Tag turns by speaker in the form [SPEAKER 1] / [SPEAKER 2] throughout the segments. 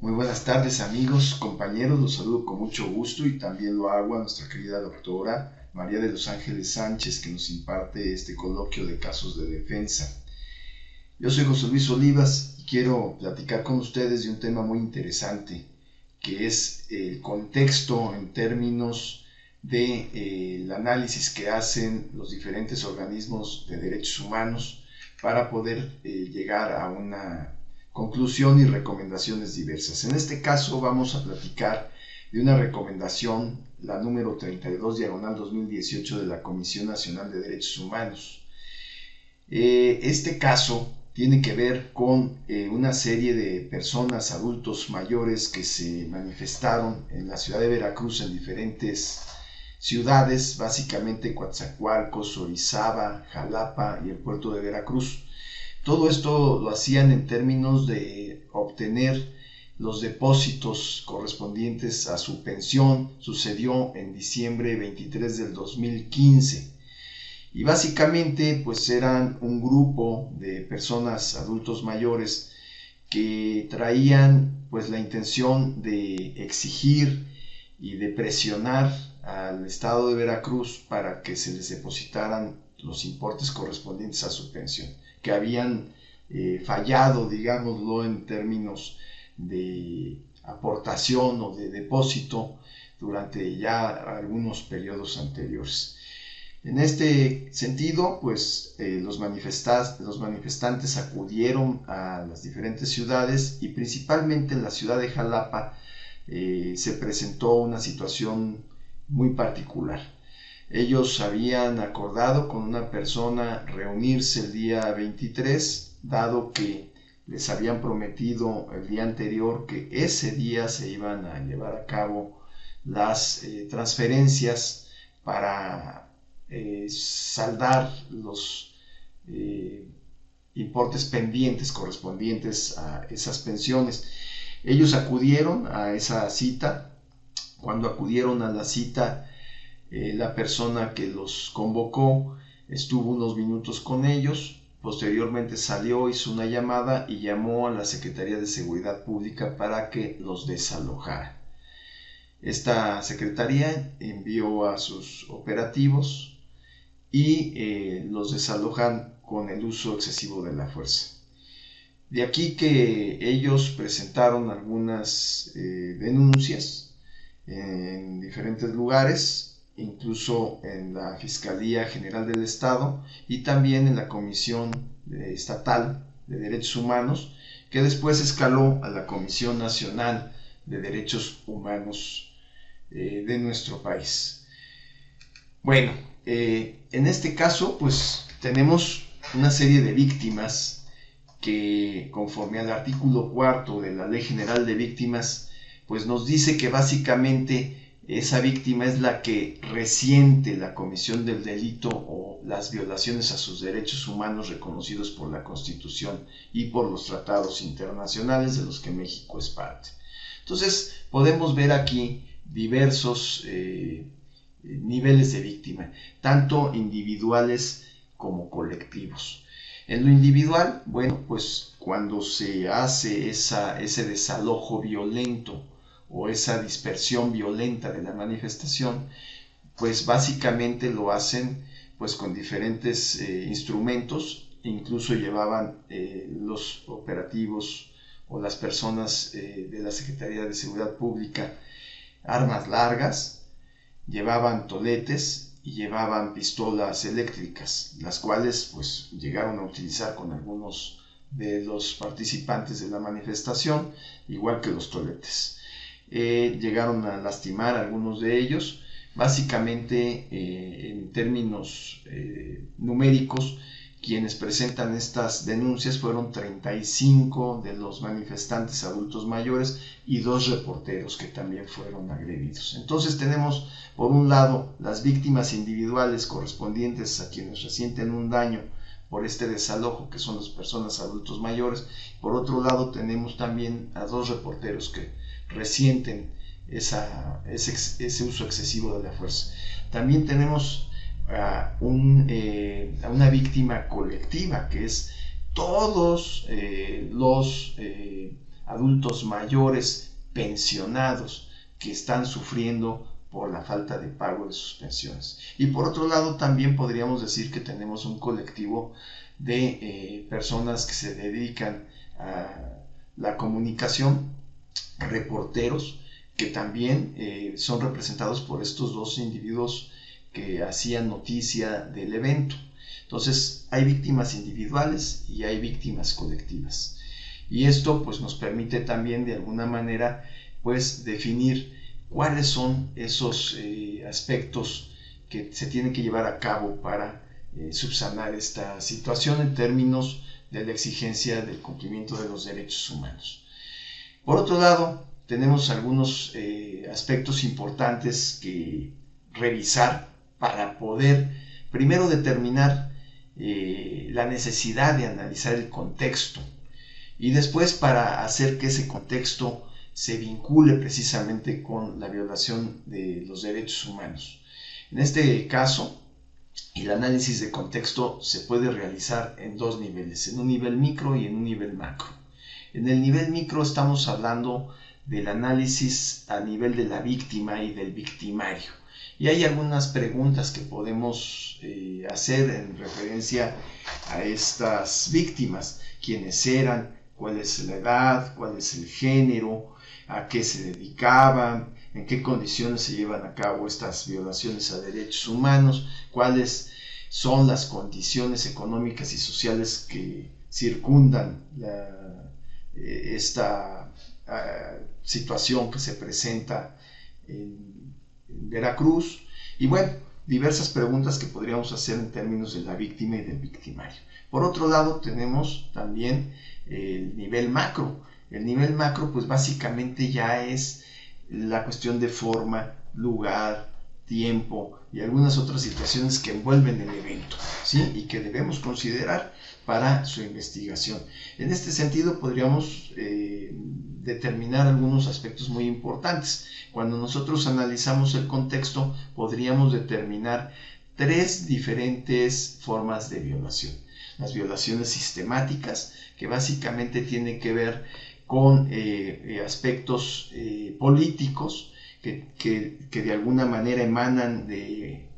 [SPEAKER 1] Muy buenas tardes amigos, compañeros, los saludo con mucho gusto y también lo hago a nuestra querida doctora María de los Ángeles Sánchez que nos imparte este coloquio de casos de defensa. Yo soy José Luis Olivas y quiero platicar con ustedes de un tema muy interesante que es el contexto en términos del análisis que hacen los diferentes organismos de derechos humanos para poder llegar a una conclusión y recomendaciones diversas. En este caso vamos a platicar de una recomendación, la número 32, diagonal 2018 de la Comisión Nacional de Derechos Humanos. Este caso tiene que ver con una serie de personas, adultos mayores que se manifestaron en la ciudad de Veracruz en diferentes ciudades, básicamente Coatzacoalcos, Orizaba, Jalapa y el puerto de Veracruz. Todo esto lo hacían en términos de obtener los depósitos correspondientes a su pensión. Sucedió en diciembre 23 del 2015. Y básicamente pues eran un grupo de personas, adultos mayores, que traían pues la intención de exigir y de presionar al estado de Veracruz para que se les depositaran los importes correspondientes a su pensión, que habían fallado, digámoslo, en términos de aportación o de depósito durante ya algunos periodos anteriores. En este sentido, pues los manifestantes acudieron a las diferentes ciudades y principalmente en la ciudad de Jalapa se presentó una situación muy particular. Ellos habían acordado con una persona reunirse el día 23, dado que les habían prometido el día anterior que ese día se iban a llevar a cabo las transferencias para saldar los importes pendientes correspondientes a esas pensiones. Ellos acudieron a esa cita. Cuando acudieron a la cita, la persona que los convocó estuvo unos minutos con ellos, posteriormente salió, hizo una llamada y llamó a la Secretaría de Seguridad Pública para que los desalojara. Esta secretaría envió a sus operativos y los desalojan con el uso excesivo de la fuerza. De aquí que ellos presentaron algunas denuncias en diferentes lugares, incluso en la Fiscalía General del Estado y también en la Comisión Estatal de Derechos Humanos, que después escaló a la Comisión Nacional de Derechos Humanos de nuestro país. Bueno, en este caso, pues tenemos una serie de víctimas que, conforme al artículo 4 de la Ley General de Víctimas, pues nos dice que básicamente esa víctima es la que resiente la comisión del delito o las violaciones a sus derechos humanos reconocidos por la Constitución y por los tratados internacionales de los que México es parte. Entonces, podemos ver aquí diversos niveles de víctima, tanto individuales como colectivos. En lo individual, bueno, pues cuando se hace ese desalojo violento o esa dispersión violenta de la manifestación, pues básicamente lo hacen pues con diferentes instrumentos, incluso llevaban los operativos o las personas de la Secretaría de Seguridad Pública armas largas, llevaban toletes y llevaban pistolas eléctricas, las cuales pues llegaron a utilizar con algunos de los participantes de la manifestación, igual que los toletes. Llegaron a lastimar a algunos de ellos. Básicamente, en términos numéricos, quienes presentan estas denuncias fueron 35 de los manifestantes adultos mayores y 2 reporteros que también fueron agredidos. Entonces tenemos, por un lado, las víctimas individuales correspondientes a quienes resienten un daño por este desalojo, que son las personas adultos mayores. Por otro lado, tenemos también a 2 reporteros que resienten ese uso excesivo de la fuerza. También tenemos a una víctima colectiva, que es todos los adultos mayores pensionados que están sufriendo por la falta de pago de sus pensiones. Y por otro lado, también podríamos decir que tenemos un colectivo de personas que se dedican a la comunicación, reporteros, que también son representados por estos dos individuos que hacían noticia del evento. Entonces, hay víctimas individuales y hay víctimas colectivas. Y esto pues nos permite también de alguna manera pues definir cuáles son esos aspectos que se tienen que llevar a cabo para subsanar esta situación en términos de la exigencia del cumplimiento de los derechos humanos. Por otro lado, tenemos algunos aspectos importantes que revisar para poder primero determinar la necesidad de analizar el contexto y después para hacer que ese contexto se vincule precisamente con la violación de los derechos humanos. En este caso, el análisis de contexto se puede realizar en dos niveles, en un nivel micro y en un nivel macro. En el nivel micro estamos hablando del análisis a nivel de la víctima y del victimario. Y hay algunas preguntas que podemos hacer en referencia a estas víctimas. ¿Quiénes eran? ¿Cuál es la edad? ¿Cuál es el género? ¿A qué se dedicaban? ¿En qué condiciones se llevan a cabo estas violaciones a derechos humanos? ¿Cuáles son las condiciones económicas y sociales que circundan esta situación que se presenta en Veracruz? Y bueno, diversas preguntas que podríamos hacer en términos de la víctima y del victimario. Por otro lado, tenemos también el nivel macro. El nivel macro, pues básicamente ya es la cuestión de forma, lugar, tiempo y algunas otras situaciones que envuelven el evento, ¿sí? Y que debemos considerar para su investigación. En este sentido, podríamos determinar algunos aspectos muy importantes. Cuando nosotros analizamos el contexto, podríamos determinar tres diferentes formas de violación. Las violaciones sistemáticas, que básicamente tienen que ver con aspectos políticos que de alguna manera emanan de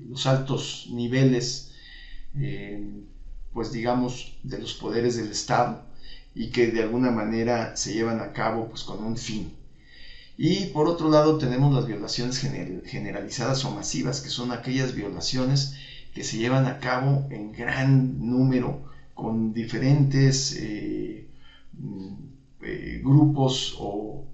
[SPEAKER 1] los altos niveles, pues digamos, de los poderes del Estado y que de alguna manera se llevan a cabo pues con un fin. Y por otro lado tenemos las violaciones generalizadas o masivas, que son aquellas violaciones que se llevan a cabo en gran número con diferentes grupos, o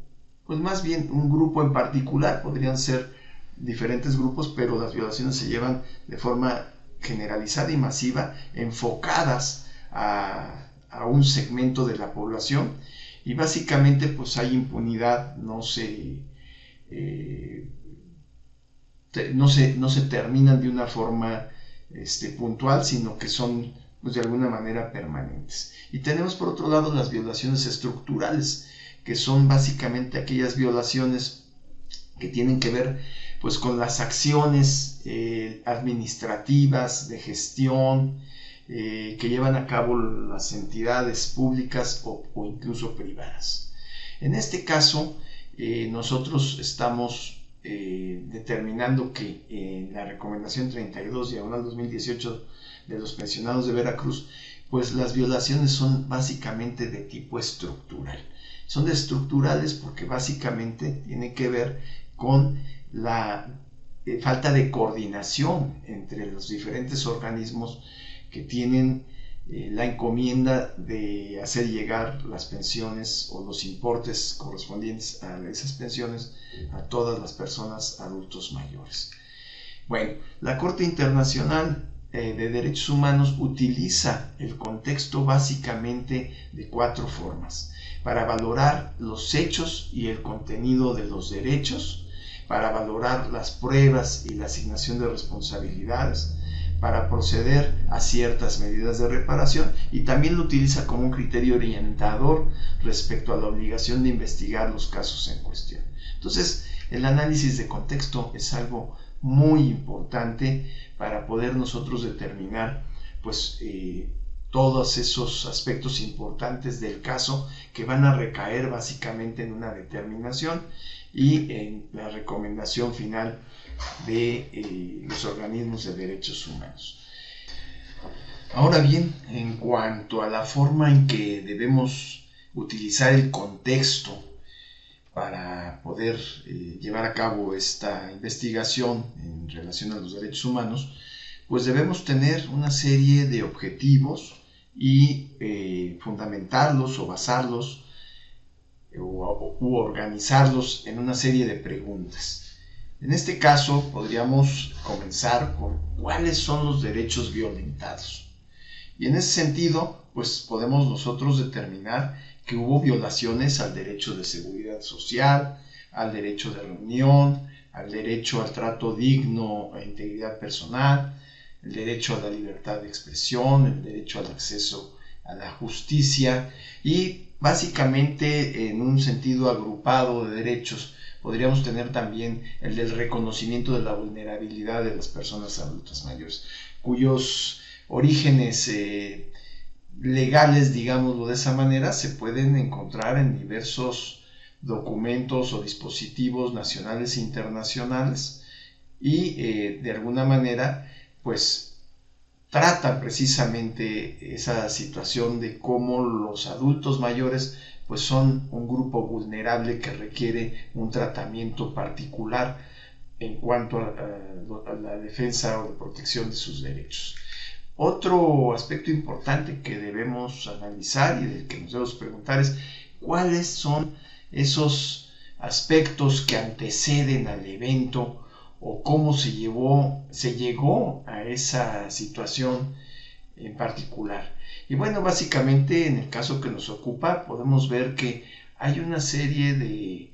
[SPEAKER 1] pues más bien un grupo en particular, podrían ser diferentes grupos, pero las violaciones se llevan de forma generalizada y masiva, enfocadas a un segmento de la población, y básicamente pues hay impunidad, no se terminan de una forma puntual, sino que son pues de alguna manera permanentes. Y tenemos por otro lado las violaciones estructurales, que son básicamente aquellas violaciones que tienen que ver pues con las acciones administrativas, de gestión, que llevan a cabo las entidades públicas o incluso privadas. En este caso, nosotros estamos determinando que en la recomendación 32/2018 de los pensionados de Veracruz, pues las violaciones son básicamente de tipo estructural. Son estructurales porque básicamente tiene que ver con la falta de coordinación entre los diferentes organismos que tienen la encomienda de hacer llegar las pensiones o los importes correspondientes a esas pensiones a todas las personas adultos mayores. Bueno, la Corte Internacional de Derechos Humanos utiliza el contexto básicamente de cuatro formas: para valorar los hechos y el contenido de los derechos, para valorar las pruebas y la asignación de responsabilidades, para proceder a ciertas medidas de reparación, y también lo utiliza como un criterio orientador respecto a la obligación de investigar los casos en cuestión. Entonces, el análisis de contexto es algo muy importante para poder nosotros determinar pues todos esos aspectos importantes del caso que van a recaer básicamente en una determinación y en la recomendación final de los organismos de derechos humanos. Ahora bien, en cuanto a la forma en que debemos utilizar el contexto para poder llevar a cabo esta investigación en relación a los derechos humanos, pues debemos tener una serie de objetivos y fundamentarlos o basarlos u organizarlos en una serie de preguntas. En este caso podríamos comenzar por cuáles son los derechos violentados. Y en ese sentido, pues podemos nosotros determinar que hubo violaciones al derecho de seguridad social, al derecho de reunión, al derecho al trato digno e integridad personal, el derecho a la libertad de expresión, el derecho al acceso a la justicia y básicamente en un sentido agrupado de derechos podríamos tener también el del reconocimiento de la vulnerabilidad de las personas adultas mayores, cuyos orígenes legales, digámoslo de esa manera, se pueden encontrar en diversos documentos o dispositivos nacionales e internacionales y de alguna manera pues trata precisamente esa situación de cómo los adultos mayores pues son un grupo vulnerable que requiere un tratamiento particular en cuanto a la defensa o la protección de sus derechos. Otro aspecto importante que debemos analizar y del que nos debemos preguntar es cuáles son esos aspectos que anteceden al evento o cómo se llegó a esa situación en particular. Y bueno, básicamente en el caso que nos ocupa podemos ver que hay una serie de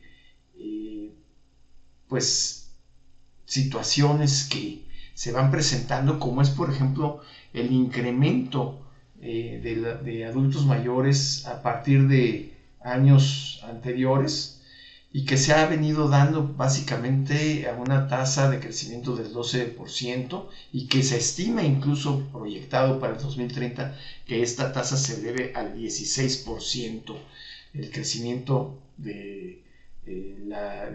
[SPEAKER 1] situaciones que se van presentando, como es por ejemplo el incremento de adultos mayores a partir de años anteriores y que se ha venido dando básicamente a una tasa de crecimiento del 12% y que se estima incluso proyectado para el 2030 que esta tasa se eleve al 16%, el crecimiento del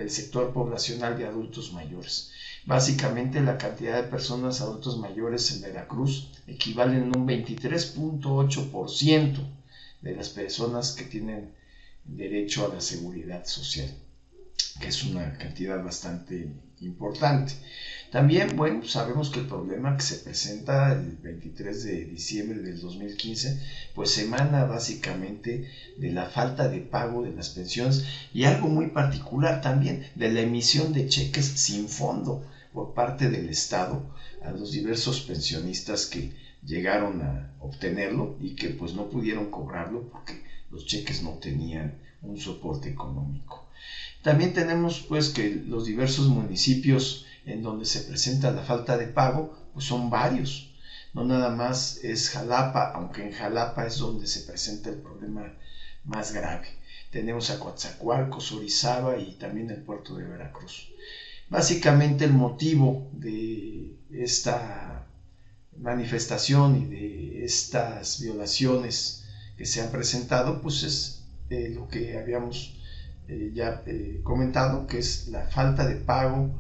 [SPEAKER 1] sector poblacional de adultos mayores. Básicamente la cantidad de personas adultos mayores en Veracruz equivalen a un 23.8% de las personas que tienen derecho a la seguridad social, que es una cantidad bastante importante. También, bueno, sabemos que el problema que se presenta el 23 de diciembre del 2015, pues emana básicamente de la falta de pago de las pensiones y algo muy particular también, de la emisión de cheques sin fondo por parte del Estado a los diversos pensionistas que llegaron a obtenerlo y que pues no pudieron cobrarlo porque los cheques no tenían un soporte económico. También tenemos pues que los diversos municipios en donde se presenta la falta de pago pues son varios, no nada más es Jalapa, aunque en Jalapa es donde se presenta el problema más grave. Tenemos a Coatzacoalcos, Orizaba y también el puerto de Veracruz. Básicamente el motivo de esta manifestación y de estas violaciones que se han presentado pues es lo que habíamos ya comentado, que es la falta de pago,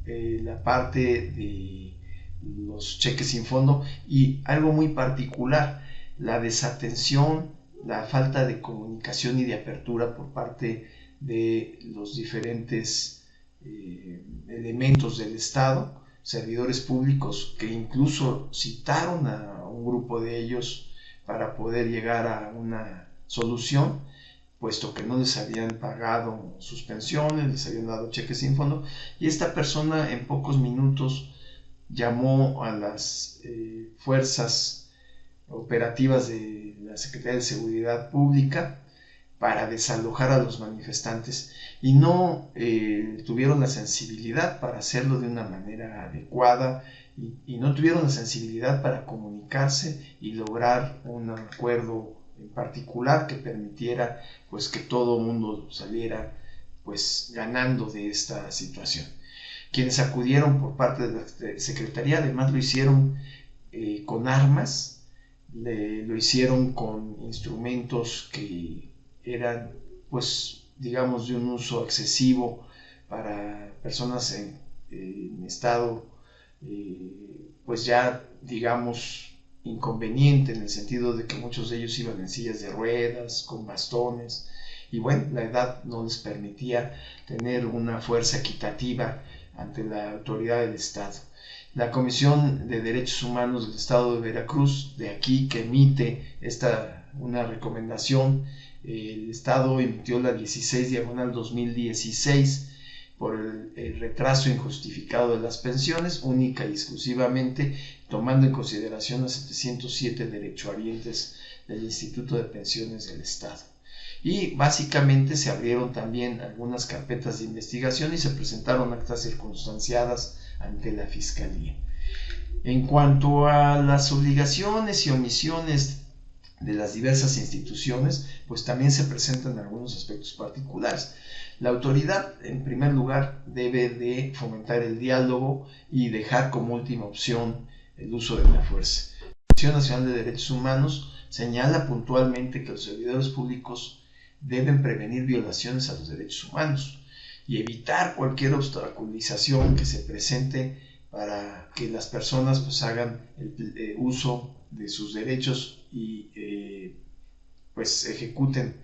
[SPEAKER 1] la parte de los cheques sin fondo y algo muy particular, la desatención, la falta de comunicación y de apertura por parte de los diferentes elementos del Estado, servidores públicos que incluso citaron a un grupo de ellos para poder llegar a una solución, puesto que no les habían pagado sus pensiones, les habían dado cheques sin fondo, y esta persona en pocos minutos llamó a las fuerzas operativas de la Secretaría de Seguridad Pública para desalojar a los manifestantes y no tuvieron la sensibilidad para hacerlo de una manera adecuada y no tuvieron la sensibilidad para comunicarse y lograr un acuerdo en particular que permitiera pues que todo el mundo saliera pues ganando de esta situación. Quienes acudieron por parte de la Secretaría además lo hicieron con armas lo hicieron con instrumentos que eran, pues, digamos, de un uso excesivo para personas en estado, pues ya, digamos, inconveniente, en el sentido de que muchos de ellos iban en sillas de ruedas, con bastones, y bueno, la edad no les permitía tener una fuerza equitativa ante la autoridad del Estado. La Comisión de Derechos Humanos del Estado de Veracruz, de aquí que emite una recomendación, el Estado emitió la 16/2016 por el retraso injustificado de las pensiones, única y exclusivamente tomando en consideración a 707 derechohabientes del Instituto de Pensiones del Estado. Y básicamente se abrieron también algunas carpetas de investigación y se presentaron actas circunstanciadas ante la Fiscalía. En cuanto a las obligaciones y omisiones de las diversas instituciones, pues también se presentan algunos aspectos particulares. La autoridad, en primer lugar, debe de fomentar el diálogo y dejar como última opción el uso de la fuerza. La Comisión Nacional de Derechos Humanos señala puntualmente que los servidores públicos deben prevenir violaciones a los derechos humanos y evitar cualquier obstaculización que se presente para que las personas pues hagan el uso de sus derechos y pues ejecuten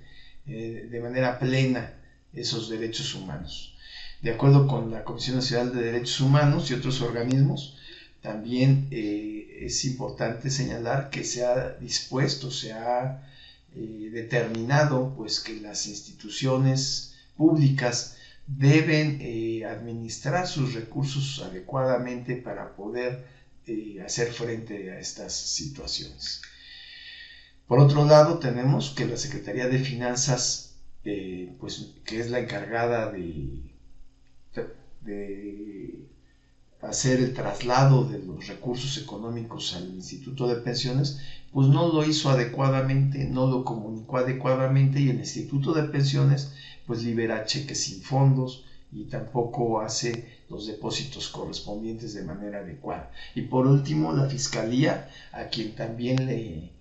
[SPEAKER 1] de manera plena esos derechos humanos. De acuerdo con la Comisión Nacional de Derechos Humanos y otros organismos, también es importante señalar que se ha dispuesto, se ha determinado pues que las instituciones públicas deben administrar sus recursos adecuadamente para poder hacer frente a estas situaciones. Por otro lado, tenemos que la Secretaría de Finanzas, pues, que es la encargada de hacer el traslado de los recursos económicos al Instituto de Pensiones, pues no lo hizo adecuadamente, no lo comunicó adecuadamente, y el Instituto de Pensiones pues libera cheques sin fondos y tampoco hace los depósitos correspondientes de manera adecuada. Y por último, la Fiscalía, a quien también le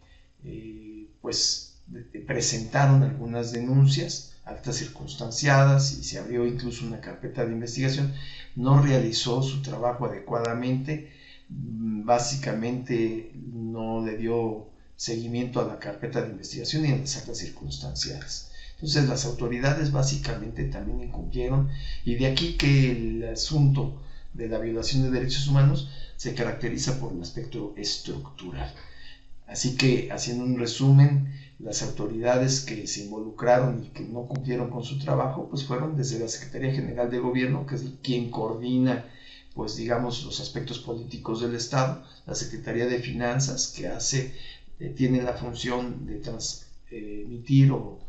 [SPEAKER 1] presentaron algunas denuncias, actas circunstanciadas, y se abrió incluso una carpeta de investigación, no realizó su trabajo adecuadamente, básicamente no le dio seguimiento a la carpeta de investigación y a las actas circunstanciadas. Entonces las autoridades básicamente también incumplieron, y de aquí que el asunto de la violación de derechos humanos se caracteriza por el aspecto estructural. Así que, haciendo un resumen, las autoridades que se involucraron y que no cumplieron con su trabajo, pues fueron desde la Secretaría General de Gobierno, que es quien coordina, pues digamos, los aspectos políticos del Estado, la Secretaría de Finanzas, que tiene la función de transmitir o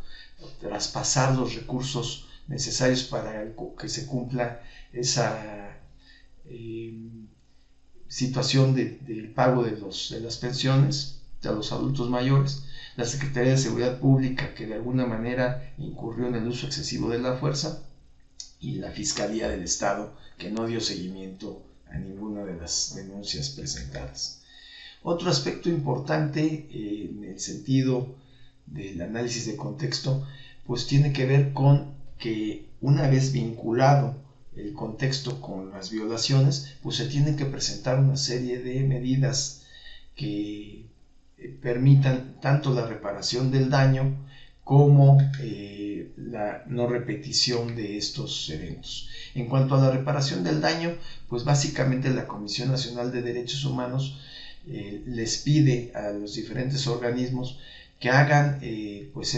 [SPEAKER 1] traspasar los recursos necesarios para que se cumpla esa situación del pago de las pensiones a los adultos mayores, la Secretaría de Seguridad Pública, que de alguna manera incurrió en el uso excesivo de la fuerza, y la Fiscalía del Estado, que no dio seguimiento a ninguna de las denuncias presentadas. Otro aspecto importante en el sentido del análisis de contexto, pues tiene que ver con que una vez vinculado el contexto con las violaciones, pues se tienen que presentar una serie de medidas que permitan tanto la reparación del daño como la no repetición de estos eventos. En cuanto a la reparación del daño, pues básicamente la Comisión Nacional de Derechos Humanos les pide a los diferentes organismos que hagan pues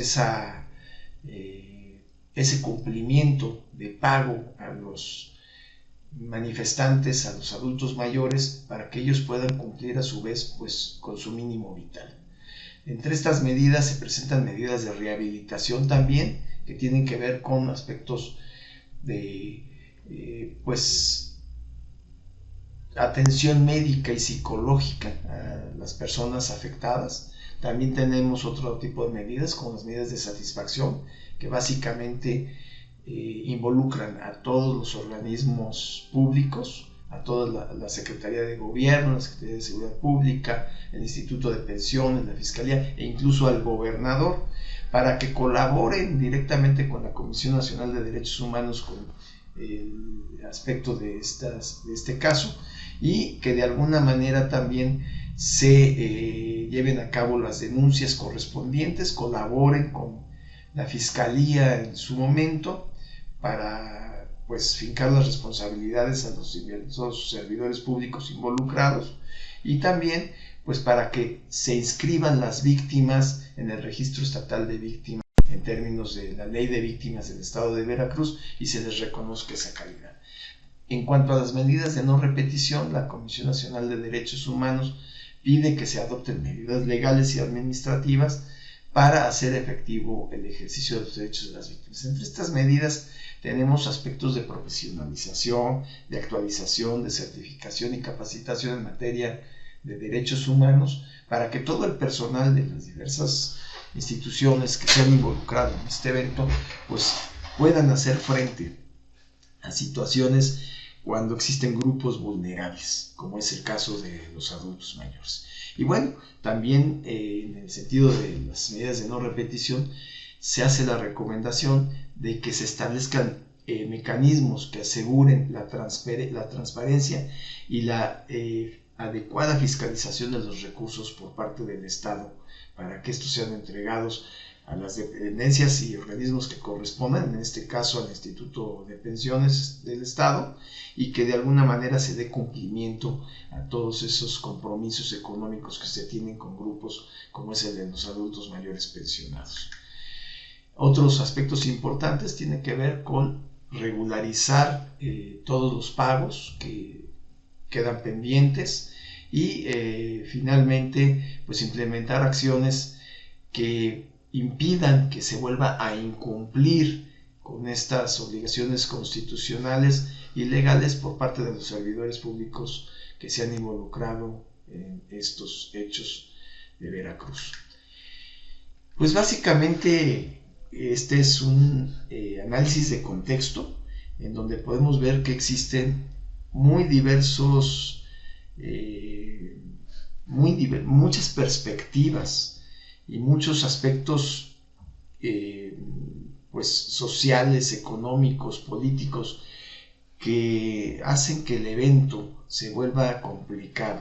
[SPEAKER 1] ese cumplimiento de pago a los manifestantes, a los adultos mayores, para que ellos puedan cumplir a su vez pues con su mínimo vital. Entre estas medidas se presentan medidas de rehabilitación también, que tienen que ver con aspectos de atención médica y psicológica a las personas afectadas. También tenemos otro tipo de medidas, como las medidas de satisfacción, que básicamente involucran a todos los organismos públicos, a toda la Secretaría de Gobierno, la Secretaría de Seguridad Pública, el Instituto de Pensiones, la Fiscalía e incluso al gobernador, para que colaboren directamente con la Comisión Nacional de Derechos Humanos con el aspecto de este caso, y que de alguna manera también se lleven a cabo las denuncias correspondientes, colaboren con la Fiscalía en su momento para pues fincar las responsabilidades a los diversos servidores públicos involucrados, y también pues para que se inscriban las víctimas en el Registro Estatal de Víctimas en términos de la Ley de Víctimas del Estado de Veracruz y se les reconozca esa calidad. En cuanto a las medidas de no repetición, la Comisión Nacional de Derechos Humanos pide que se adopten medidas legales y administrativas para hacer efectivo el ejercicio de los derechos de las víctimas. Entre estas medidas tenemos aspectos de profesionalización, de actualización, de certificación y capacitación en materia de derechos humanos para que todo el personal de las diversas instituciones que se han involucrado en este evento pues puedan hacer frente a situaciones cuando existen grupos vulnerables, como es el caso de los adultos mayores. Y bueno, también en el sentido de las medidas de no repetición, se hace la recomendación de que se establezcan mecanismos que aseguren la transparencia y la adecuada fiscalización de los recursos por parte del Estado, para que estos sean entregados a las dependencias y organismos que correspondan, en este caso al Instituto de Pensiones del Estado, y que de alguna manera se dé cumplimiento a todos esos compromisos económicos que se tienen con grupos como es el de los adultos mayores pensionados. Otros aspectos importantes tienen que ver con regularizar todos los pagos que quedan pendientes y finalmente pues implementar acciones que impidan que se vuelva a incumplir con estas obligaciones constitucionales y legales por parte de los servidores públicos que se han involucrado en estos hechos de Veracruz. Pues básicamente este es un análisis de contexto en donde podemos ver que existen muchas perspectivas y muchos aspectos pues sociales, económicos, políticos que hacen que el evento se vuelva complicado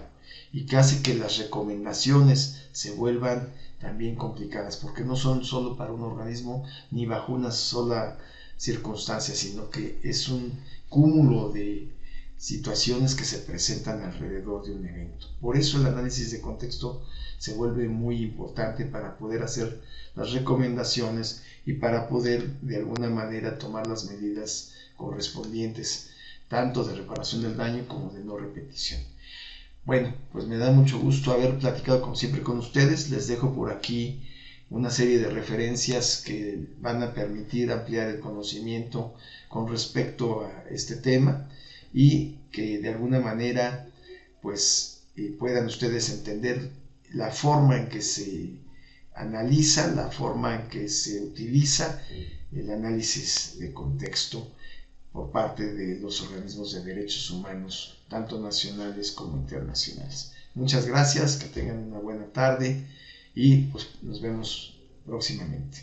[SPEAKER 1] y que hace que las recomendaciones se vuelvan también complicadas, porque no son solo para un organismo ni bajo una sola circunstancia, sino que es un cúmulo de situaciones que se presentan alrededor de un evento. Por eso el análisis de contexto se vuelve muy importante para poder hacer las recomendaciones y para poder de alguna manera tomar las medidas correspondientes, tanto de reparación del daño como de no repetición. Bueno, pues me da mucho gusto haber platicado como siempre con ustedes. Les dejo por aquí una serie de referencias que van a permitir ampliar el conocimiento con respecto a este tema y que de alguna manera pues puedan ustedes entender la forma en que se analiza, la forma en que se utiliza el análisis de contexto por parte de los organismos de derechos humanos, tanto nacionales como internacionales. Muchas gracias, que tengan una buena tarde y pues nos vemos próximamente.